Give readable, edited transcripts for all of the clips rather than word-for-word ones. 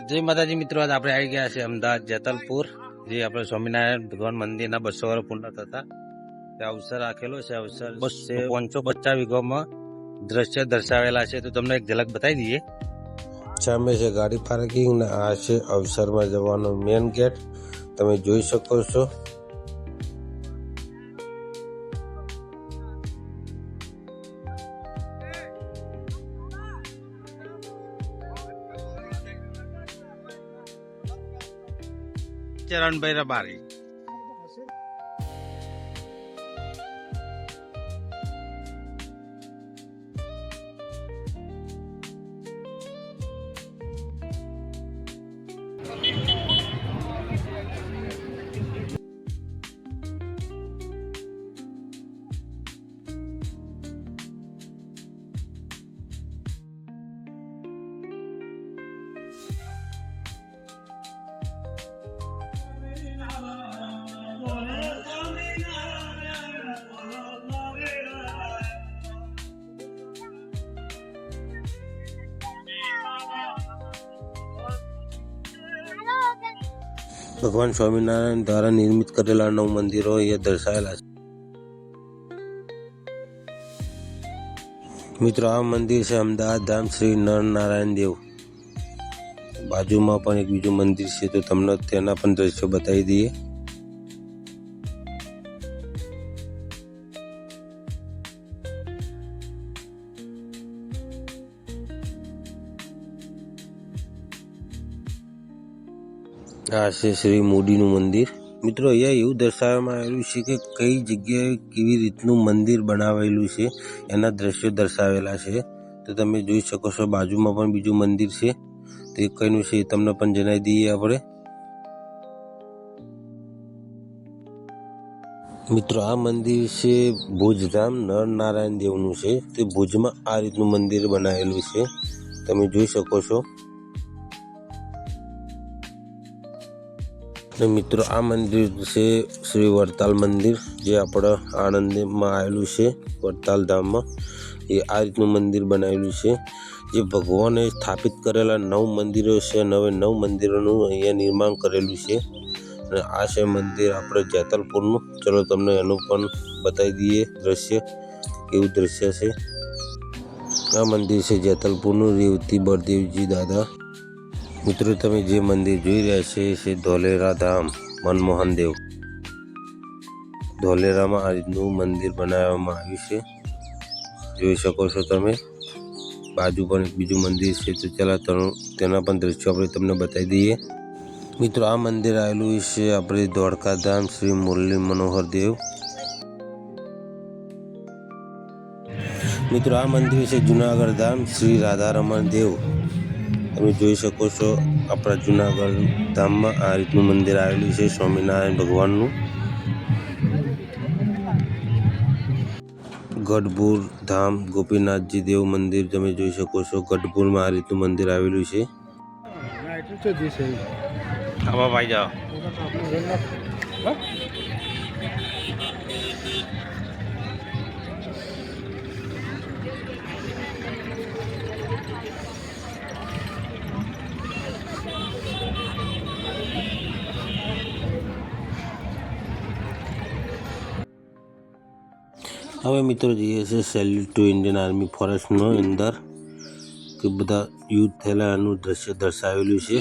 જય માતાજી મિત્રો, આજ આપણે આવી ગયા છે અમદાવાદ જેતલપુર, જે આપણે સ્વામિનારાયણ ભગવાન મંદિરના 200 વર્ષ પૂર્ણ થતા તે અવસર રાખેલો છે. અવસર 550 વીઘોમાં દ્રશ્ય દર્શાવેલા છે, તો તમને એક ઝલક બતાવી દઈએ. સામે છે ગાડી પાર્કિંગ ને આ છે અવસરમાં જવાનો મેન ગેટ. તમે જોઈ શકો છો. ચરણભાઈ રબારી ભગવાન સ્વામિનારાયણ દ્વારા નિર્મિત કરેલા 9 મંદિરો અહીંયા દર્શાવેલા છે. મિત્રો, આ મંદિર છે અમદાવાદ ધામ શ્રી નરનારાયણ દેવ. બાજુમાં પણ એક બીજું મંદિર છે, તો તમને તેના પણ દ્રશ્યો બતાવી દઈએ. આ છે શ્રી મોદીનું મંદિર. મિત્રો, અહીંયા એવું દર્શાવવામાં આવેલું છે કે કઈ જગ્યાએ કેવી રીતનું મંદિર બનાવેલું છે, એના દ્રશ્યો દર્શાવેલા છે. તો તમે જોઈ શકો છો. બાજુમાં પણ બીજું મંદિર છે, તે કઈનું છે એ તમને પણ જણાવી દઈએ આપણે. મિત્રો, આ મંદિર છે ભુજધામ નરનારાયણ દેવનું છે. તે ભુજમાં આ રીતનું મંદિર બનાવેલું છે, તમે જોઈ શકો છો. મિત્રો, આ મંદિર છે શ્રી વડતાલ મંદિર, જે આપણા આણંદમાં આવેલું છે. વડતાલ ધામમાં એ આ રીતનું મંદિર બનાવેલું છે, જે ભગવાને સ્થાપિત કરેલા 9 મંદિરો છે. 9 મંદિરોનું અહીંયા નિર્માણ કરેલું છે. અને આ છે મંદિર આપણે જેતલપુરનું. ચલો તમને એનું પણ બતાવી દઈએ દ્રશ્ય, કેવું દ્રશ્ય છે. આ મંદિર છે જેતલપુરનું, રેવતી બળદેવજી દાદા. મિત્રો, તમે જે મંદિર જોઈ રહ્યા છે એ છે ધોલેરા ધામ મનમોહન દેવ. ધોલેરામાં આ રીતનું મંદિર બનાવવામાં આવ્યું છે, જોઈ શકો છો તમે. બાજુ પણ એક બીજું મંદિર છે, તો ચાલો તેના પણ દ્રશ્યો આપણે તમને બતાવી દઈએ. મિત્રો, આ મંદિર આવેલું છે આપણે દ્વારકા ધામ શ્રી મુરલી મનોહર દેવ. મિત્રો, આ મંદિર છે જુનાગઢ ધામ શ્રી રાધારમણ દેવ. તમે જોઈ શકો છો. આપણા જુનાગઢ ધામમાં આ રીતનું મંદિર આવેલું છે સ્વામિનારાયણ ભગવાનનું. ગઢપુર ધામ ગોપીનાથજી દેવ મંદિર તમે જોઈ શકો છો. ગઢપુરમાં આ રીતનું મંદિર આવેલું છે. ભાઈ જાઓ. હવે મિત્રો જઈએ છે સેલ્યુટ ટુ ઇન્ડિયન આર્મી ફોરેસ્ટનો અંદર, કે બધા યુદ્ધ થયેલા એનું દ્રશ્ય દર્શાવેલું છે.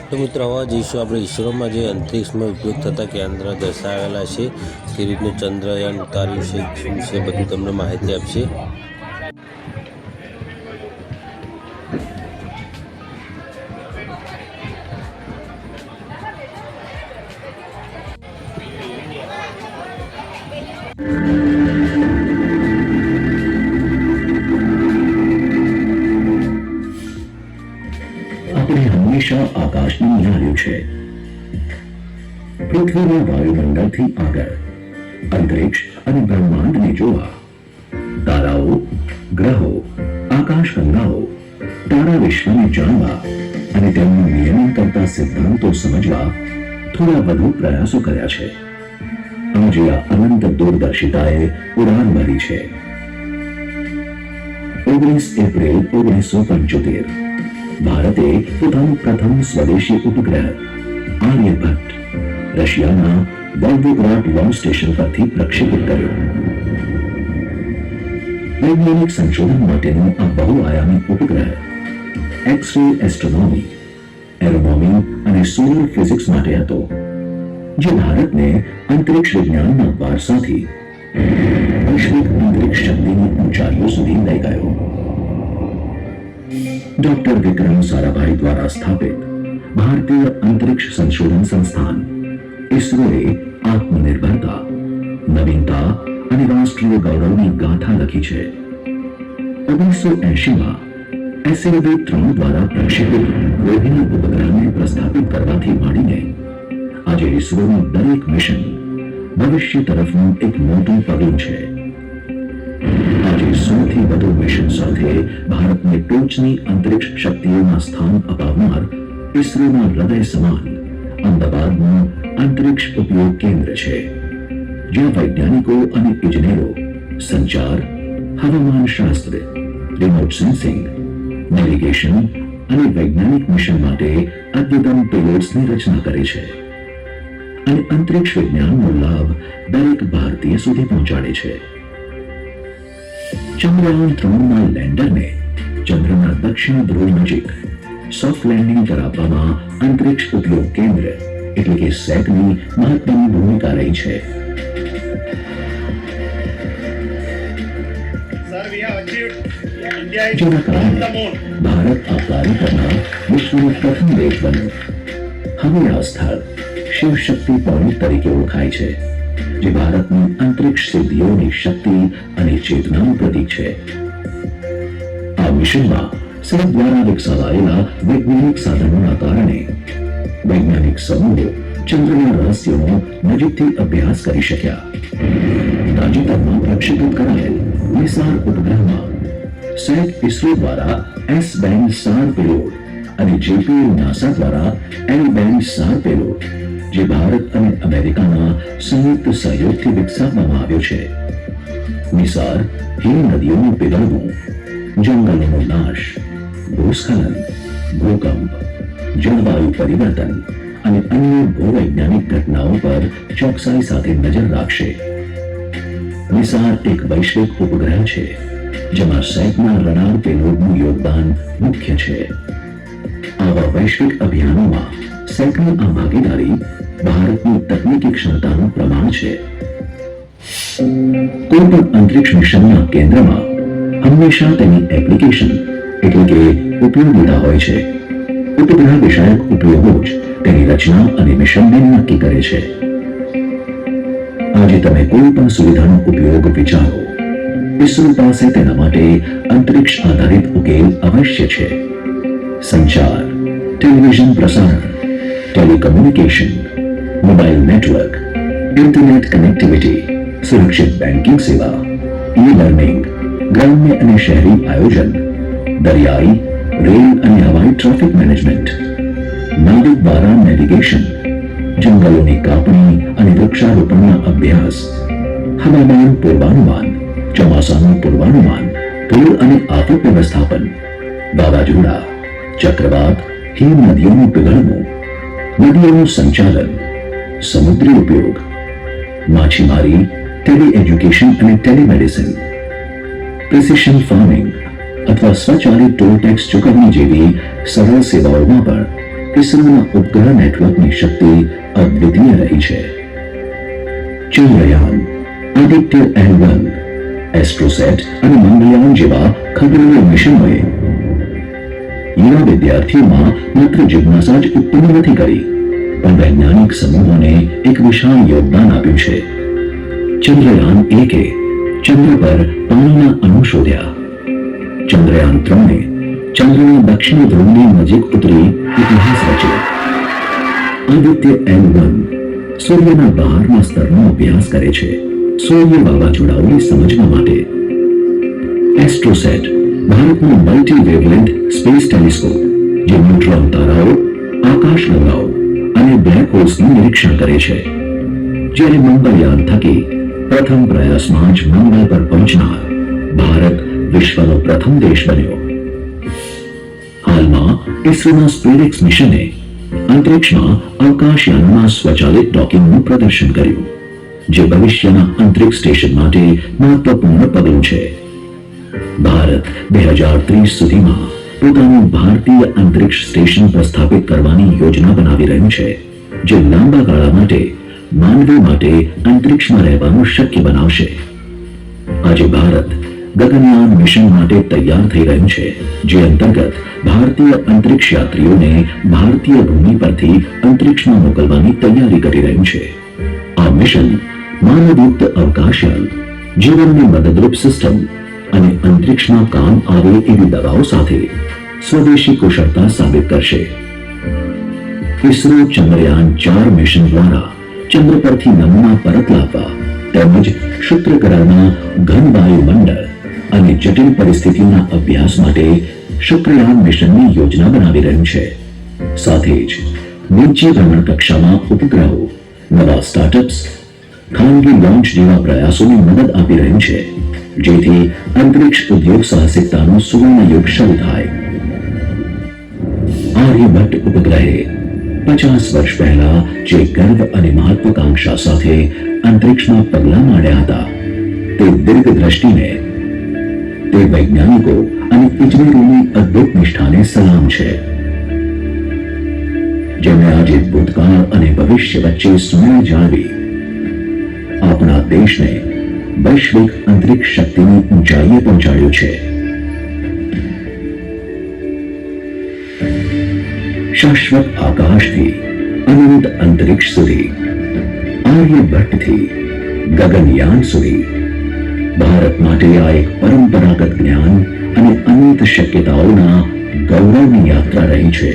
તો મિત્રો હવે જઈશું આપણે ઈસરોમાં જે અંતરિક્ષમાં ઉપયોગ થતા કેન્દ્ર દર્શાવેલા છે કે રીતનું ચંદ્રયાન ઉતાર્યું છે શું છે બધું તમને માહિતી આપશે. આપણે હંમેશા આકાશને નિહાળ્યું છે. પૃથ્વીના વાયુમંડળથી આગળ અંતરિક્ષ અને બ્રહ્માંડને જોવા, તારાઓ, ગ્રહો, આકાશગંગાઓ, તારા વિશ્વને જાણવા અને તેમનું નિયમન કરતા સિદ્ધાંતો સમજવા થોડા વધુ પ્રયાસો કર્યા છે. આજે આ અનંત દૂરદર્શિતાએ ઉડાન ભરી છે. 19 એપ્રિલ 1975 ભારતે પોતાનું પ્રથમ સ્વદેશી ઉપગ્રહ આર્યભટ્ટ રશિયાના વોલ્ગોગ્રાડ લોન્ચ સ્ટેશન પરથી પ્રક્ષેપિત કર્યો. વૈજ્ઞાનિક સંશોધન માટેનું આ બહુઆયામી ઉપગ્રહ એક્સ-રે એસ્ટ્રોનોમી, એરોનોમી અને સોલર ફિઝિક્સ માટે હતો, જે ભારતને અંતરિક્ષ વિજ્ઞાનના વારસાથી વૈશ્વિક અંતરિક્ષ શક્તિની ઊંચાઈઓ સુધી લઈ ગયો. ડોક્ટર વિક્રમ સારાભાઈ દ્વારા સ્થાપિત ભારતીય અંતરિક્ષ સંશોધન સંસ્થાન ઇસરોએ આત્મનિર્ભરતા, નવીનતા અને રાષ્ટ્રીય ગૌરવની ગાથા લખી છે. 1980માં SLV-3 દ્વારા પ્રક્ષેપિત રોહિણી ઉપગ્રહને પ્રસ્થાપિત કરવાથી માંડીને આજે ઇસરોનું દરેક મિશન ભવિષ્ય તરફનું એક મોટું પગલું છે. આજે સૌથી વધુ મિશન સાથે ભારતને ટોચની અંતરિક્ષ શક્તિઓમાં સ્થાન અપાવનાર ઇસરોના હૃદય સમાન અમદાવાદનું અંતરિક્ષ ઉપયોગ કેન્દ્ર છે, જ્યાં વૈજ્ઞાનિકો અને ઇજનેરો સંચાર, હવામાન શાસ્ત્ર, રિમોટ સેન્સિંગ, નેવિગેશન અને વૈજ્ઞાનિક મિશન માટે અદ્યતન પેલોડ્સની રચના કરે છે અને અંતરિક્ષ વિજ્ઞાનનો લાભ દરેક ભારતીય સુધી પહોંચાડે છે. ચંદ્રયાન 3ના લેન્ડરને ચંદ્રના દક્ષિણ ધ્રુવ નજીક સોફ્ટ લેન્ડિંગ કરાવવામાં અંતરિક્ષ ઉપયોગ કેન્દ્ર એટલે કે સેટની મહત્વની ભૂમિકા રહી છે. જેના કારણે ભારત આ કાર્ય કરનાર વિશ્વનો પ્રથમ દેશ બન્યો. હવે આ સ્થળ શિવ શક્તિ પોઈન્ટ તરીકે ઓળખાય છે, જે ભારતની અંતરિક્ષ સિદ્ધિઓની શક્તિ અને ચેતનાનું પ્રતીક છે. આ મિશનમાં સૌ દ્વારા વિકસાવાયેલા વૈજ્ઞાનિક સાધનોના કારણે વૈજ્ઞાનિક સમૂહો ચંદ્રના રહસ્યોનો નજીકથી અભ્યાસ કરી શક્યા. તાજેતરમાં પ્રક્ષેપિત કરાયેલ નિસાર ઉપગ્રહમાં સેટ ઇસરો દ્વારા એસ બેન્ડ SAR પેલોડ અને JPL નાસા દ્વારા L બેન્ડ SAR પેલોડ, જે ભારત અને અમેરિકાના સંયુક્ત સહયોગથી વિકસાવવામાં આવ્યો છે. નિસાર હિમ નદીઓનું પીગળવું, જંગલોનો નાશ, ભૂસ્ખલન, ભૂકંપ, જળવાયુ પરિવર્તન અને અન્ય ભૂવૈજ્ઞાનિક ઘટનાઓ પર ચોકસાઈ સાથે નજર રાખશે. નિસાર એક વૈશ્વિક ઉપગ્રહ છે, જેમાં સેટના રડાર પેલોડનું યોગદાન મુખ્ય છે. આવા વૈશ્વિક અભિયાનોમાં સેટની આ ભાગીદારી ભારતની તકનીકી ક્ષમતાનું પ્રમાણ છે. કોઈ પણ અંતરિક્ષ મિશનના કેન્દ્રમાં હંમેશા તેની એપ્લિકેશન એટલે કે ઉપયોગિતા હોય છે. ઉપગ્રહ વિષયક ઉપયોગો જ તેની રચના અને મિશનને નક્કી કરે છે. આજે તમે કોઈ પણ સુવિધાનો ઉપયોગ વિચારો, ઇસરો પાસે તેના માટે અંતરિક્ષ આધારિત ઉકેલ અવશ્ય છે. સંચાર, ટેલિવિઝન પ્રસારણ, telecommunication, mobile network, internet connectivity, સુરક્ષિત બેન્કિંગ સેવા, ઈ-લર્નિંગ, ગ્રામ્ય અને શહેરી આયોજન, દરિયાઈ, રેલ અને હવાઈ ટ્રાફિક મેનેજમેન્ટ, નાવિક દ્વારા નેવિગેશન, જંગલોની કાપણી અને વૃક્ષારોપણના અભ્યાસ, હવામાન પૂર્વાનુમાન, ચોમાસાનું પૂર્વાનુમાન, પૂર અને આફત વ્યવસ્થાપન, વાવાઝોડા, ચક્રવાત, હિમ નદીઓનું પીગળવું, નદીઓનું સંચાલન, સમુદ્રી ઉપયોગ, માછીમારી, ટેલી એજ્યુકેશન અને ટેલિમેડિસિન, પ્રિસિશન ફાર્મિંગ, અથવા સ્વચાલિત ટોલ ટેક્સ ચૂકવણી જેવી સરળ સેવાઓમાં પણ ઇસરોના ઉપગ્રહ નેટવર્કની શક્તિ અદ્વિતીય રહી છે. ચંદ્રયાન, આદિત્ય L1, એસ્ટ્રોસેટ અને મંગળયાન જેવા ખગોળીય મિશનોએ યુવા વિદ્યાર્થીઓમાં માત્ર જિજ્ઞાસા જ ઉત્પન્ન નથી કરી, પણ વૈજ્ઞાનિક સમૂહોને એક વિશાળ યોગદાન આપ્યું છે. ચંદ્રયાન 1 ચંદ્ર પર પાણીના અણુ શોધ્યા. ચંદ્રયાન 3 ચંદ્રના દક્ષિણ ધ્રુવની નજીક ઉતરી ઇતિહાસ રચ્યો. આદિત્ય L1 સૂર્યના બહારના સ્તરનો અભ્યાસ કરે છે, સૂર્ય વાવાઝોડાઓને સમજવા માટે. એસ્ટ્રોસેટ ભારતનો મલ્ટી વેવલેન્થ સ્પેસ ટેલિસ્કોપ, જે ન્યુટ્રોન તારાઓ, આકાશ ગંગાઓ અને બ્લેક હોલ્સનું નિરીક્ષણ કરે છે. જ્યારે મંગળયાન થકી પ્રથમ પ્રયાસમાં જ મંગળ પર પહોંચનાર ભારત વિશ્વનો પ્રથમ દેશ બન્યો. હાલમાં ઇસરોના સ્પેસએક્સ મિશને અંતરિક્ષમાં અવકાશયાનોના સ્વચાલિત ડોકિંગનું પ્રદર્શન કર્યું, જે ભવિષ્યના અંતરિક્ષ સ્ટેશન માટે મહત્વપૂર્ણ પગલું છે. ભારત 2030 સુધીમાં પોતાનું ભારતીય અંતરિક્ષ સ્ટેશન પ્રસ્થાપિત કરવાની યોજના બનાવી રહ્યું છે, જે લાંબા ગાળા માટે માનવી માટે અંતરિક્ષમાં રહેવાનું શક્ય બનાવશે. આજે ભારત ગગનયાન મિશન માટે તૈયાર થઈ રહ્યું છે, જે અંતર્ગત ભારતીય અંતરિક્ષ યાત્રીઓને ભારતીય ભૂમિ પરથી અંતરિક્ષમાં મોકલવાની તૈયારી કરી રહ્યું છે. આ મિશન માનવયુક્ત અવકાશયાન, જીવનને મદદરૂપ સિસ્ટમ અને અંતરિક્ષમાં કામ આવે એવી દવાઓ સાથે સ્વદેશી કુશળતા સાબિત કરશે. ઇસરો ચંદ્રયાન 4 મિશન દ્વારા ચંદ્ર પરથી નમૂના પરત લાવવા તેમજ શુક્ર ગ્રહના ઘન વાયુમંડળ અને જટિલ પરિસ્થિતિઓના અભ્યાસ માટે શુક્રયાન મિશનની યોજના બનાવી રહ્યું છે. સાથે જ નીચી ભ્રમણ કક્ષામાં ઉપગ્રહો, નવા સ્ટાર્ટઅપ્સ, ખાનગી લોન્ચ જેવા પ્રયાસોને મદદ આપી રહ્યું છે, જેથી અંતરિક્ષ ઉદ્યોગ સાહસિકતાનો સુવર્ણ યુગ શરૂ થાય. આર્યભટ્ટ ઉપગ્રહે 50 વર્ષ પહેલા જે ગર્વ અને મહત્વાકાંક્ષા સાથે અંતરિક્ષમાં પગલાં માંડ્યા હતા, તે દીર્ઘદ્રષ્ટિને, તે વૈજ્ઞાનિકો અને ઇજનેરોની અદ્ભુત નિષ્ઠાને સલામ છે, જેમણે આજે ભૂતકાળ અને ભવિષ્ય વચ્ચે સુમેળ જાળવી આપણા દેશને વૈશ્વિક અંતરિક્ષ શક્તિની ઊંચાઈએ પહોંચાડ્યું છે. શાશ્વત આકાશથી અનંત અંતરિક્ષ સુધી, આર્યભટ્ટથી ગગનયાન સુધી, ભારત માટે આ એક પરંપરાગત જ્ઞાન અને અનંત શક્યતાઓના ગૌરવની યાત્રા રહી છે.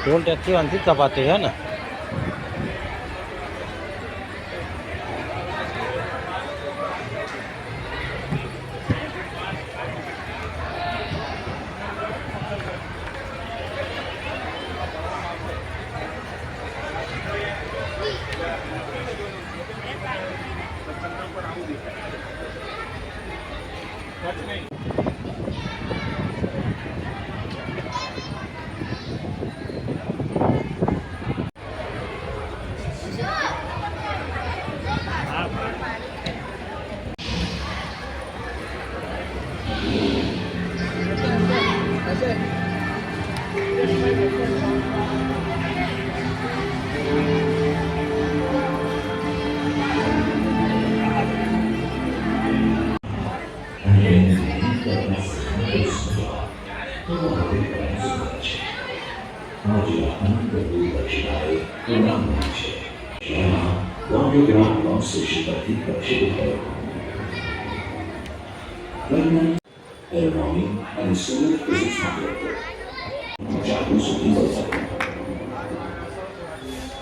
टोल टैक्सी अंतिम कपाते है ना।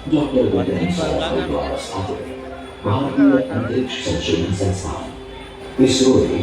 डॉक्टर वैज्ञानिक द्वारा स्थापित भारतीय अंतरिक्ष संशोधन संस्थान इसरो ने